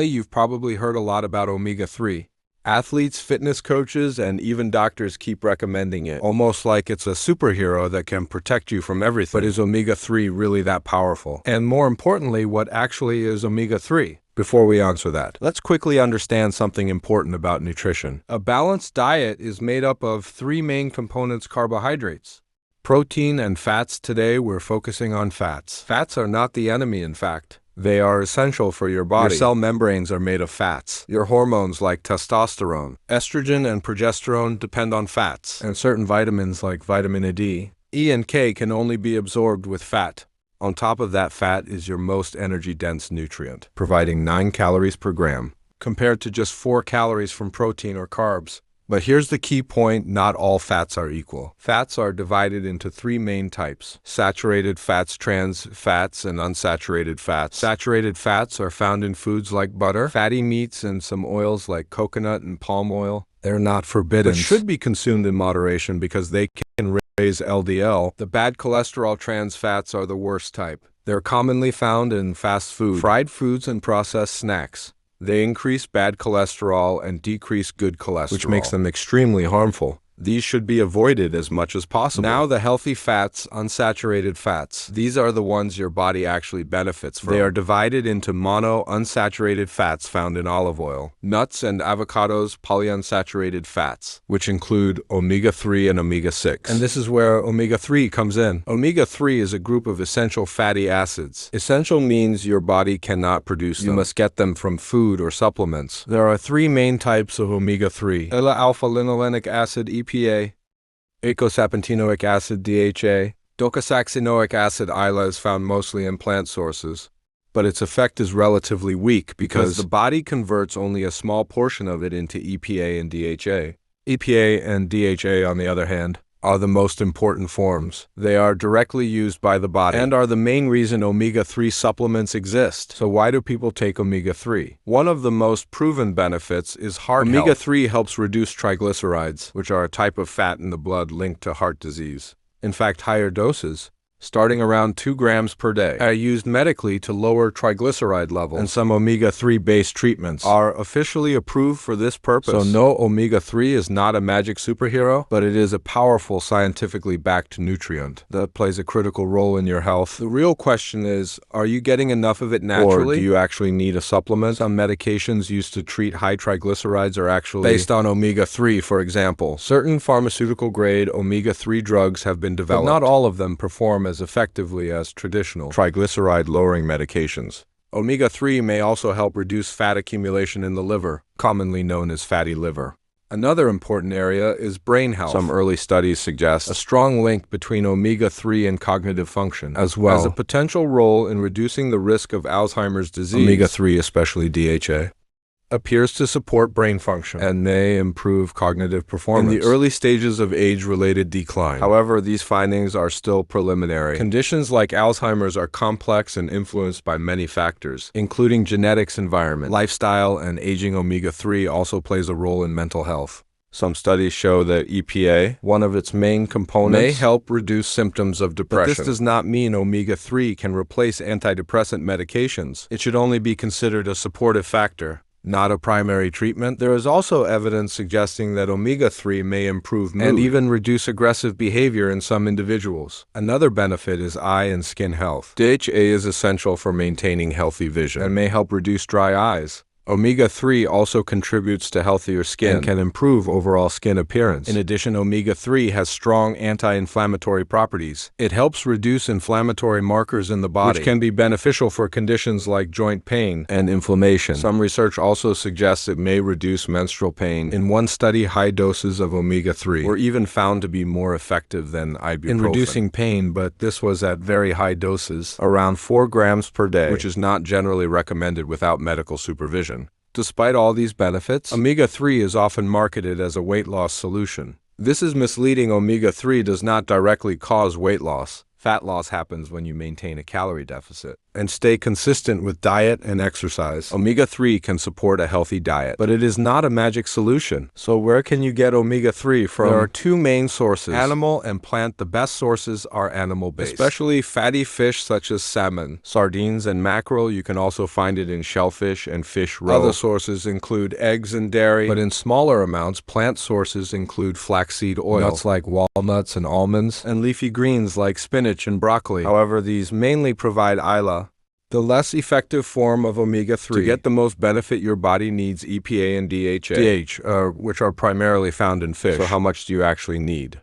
You've probably heard a lot about omega-3. Athletes, fitness coaches, and even doctors keep recommending it, almost like it's a superhero that can protect you from everything. But is omega-3 really that powerful? And more importantly, what actually is omega-3? Before we answer that, let's quickly understand something important about nutrition. A balanced diet is made up of three main components: carbohydrates, protein, and fats. Today, we're focusing on fats. Fats are not the enemy, in fact. They are essential for your body. Your cell membranes are made of fats. Your hormones like testosterone, estrogen, and progesterone depend on fats. And certain vitamins like vitamin D, E, and K can only be absorbed with fat. On top of that, fat is your most energy-dense nutrient, providing 9 calories per gram, compared to just 4 calories from protein or carbs. But here's the key point: not all fats are equal. Fats are divided into three main types: saturated fats, trans fats, and unsaturated fats. Saturated fats are found in foods like butter, fatty meats, and some oils like coconut and palm oil. They're not forbidden, but should be consumed in moderation because they can raise LDL. The bad cholesterol trans fats are the worst type. They're commonly found in fast food, fried foods, and processed snacks. They increase bad cholesterol and decrease good cholesterol, which makes them extremely harmful. These should be avoided as much as possible. Now, the healthy fats, unsaturated fats. These are the ones your body actually benefits from. They are divided into monounsaturated fats found in olive oil, nuts, and avocados, polyunsaturated fats, which include omega-3 and omega-6. And this is where omega-3 comes in. Omega-3 is a group of essential fatty acids. Essential means your body cannot produce them. You must get them from food or supplements. There are three main types of omega-3: alpha-linolenic acid, EPA, eicosapentaenoic acid, DHA, docosahexaenoic acid, ILA, is found mostly in plant sources, but its effect is relatively weak because the body converts only a small portion of it into EPA and DHA. EPA and DHA, on the other hand, are the most important forms. They are directly used by the body and are the main reason omega-3 supplements exist. So why do people take omega-3? One of the most proven benefits is heart health. Omega-3 helps reduce triglycerides, which are a type of fat in the blood linked to heart disease. In fact, higher doses, starting around 2 grams per day, are used medically to lower triglyceride levels, and some omega-3 based treatments are officially approved for this purpose. So no, omega-3 is not a magic superhero, but it is a powerful, scientifically backed nutrient that plays a critical role in your health. The real question is, are you getting enough of it naturally, or do you actually need a supplement? Some medications used to treat high triglycerides are actually based on omega-3, for example. Certain pharmaceutical-grade omega-3 drugs have been developed, but not all of them perform as effectively as traditional triglyceride-lowering medications. Omega-3 may also help reduce fat accumulation in the liver, commonly known as fatty liver. Another important area is brain health. Some early studies suggest a strong link between omega-3 and cognitive function, as well as a potential role in reducing the risk of Alzheimer's disease. Omega-3, especially DHA, appears to support brain function and may improve cognitive performance in the early stages of age-related decline. However, these findings are still preliminary. Conditions like Alzheimer's are complex and influenced by many factors, including genetics, environment, lifestyle, and aging. Omega-3 also plays a role in mental health. Some studies show that EPA, one of its main components, may help reduce symptoms of depression. But this does not mean omega-3 can replace antidepressant medications. It should only be considered a supportive factor, not a primary treatment. There is also evidence suggesting that omega-3 may improve mood and even reduce aggressive behavior in some individuals. Another benefit is eye and skin health. DHA is essential for maintaining healthy vision and may help reduce dry eyes. Omega-3 also contributes to healthier skin and can improve overall skin appearance. In addition, omega-3 has strong anti-inflammatory properties. It helps reduce inflammatory markers in the body, which can be beneficial for conditions like joint pain and inflammation. Some research also suggests it may reduce menstrual pain. In one study, high doses of omega-3 were even found to be more effective than ibuprofen in reducing pain, but this was at very high doses, around 4 grams per day, which is not generally recommended without medical supervision. Despite all these benefits, omega-3 is often marketed as a weight loss solution. This is misleading. Omega-3 does not directly cause weight loss. Fat loss happens when you maintain a calorie deficit. and stay consistent with diet and exercise. Omega-3 can support a healthy diet, but it is not a magic solution. So where can you get omega-3 from? There are two main sources, animal and plant. The best sources are animal-based, especially fatty fish such as salmon, sardines, and mackerel. You can also find it in shellfish and fish roe. Other sources include eggs and dairy, but in smaller amounts. Plant sources include flaxseed oil, nuts like walnuts and almonds, and leafy greens like spinach and broccoli. However, these mainly provide ILA, the less effective form of omega-3. To get the most benefit, your body needs EPA and DHA, which are primarily found in fish. So how much do you actually need?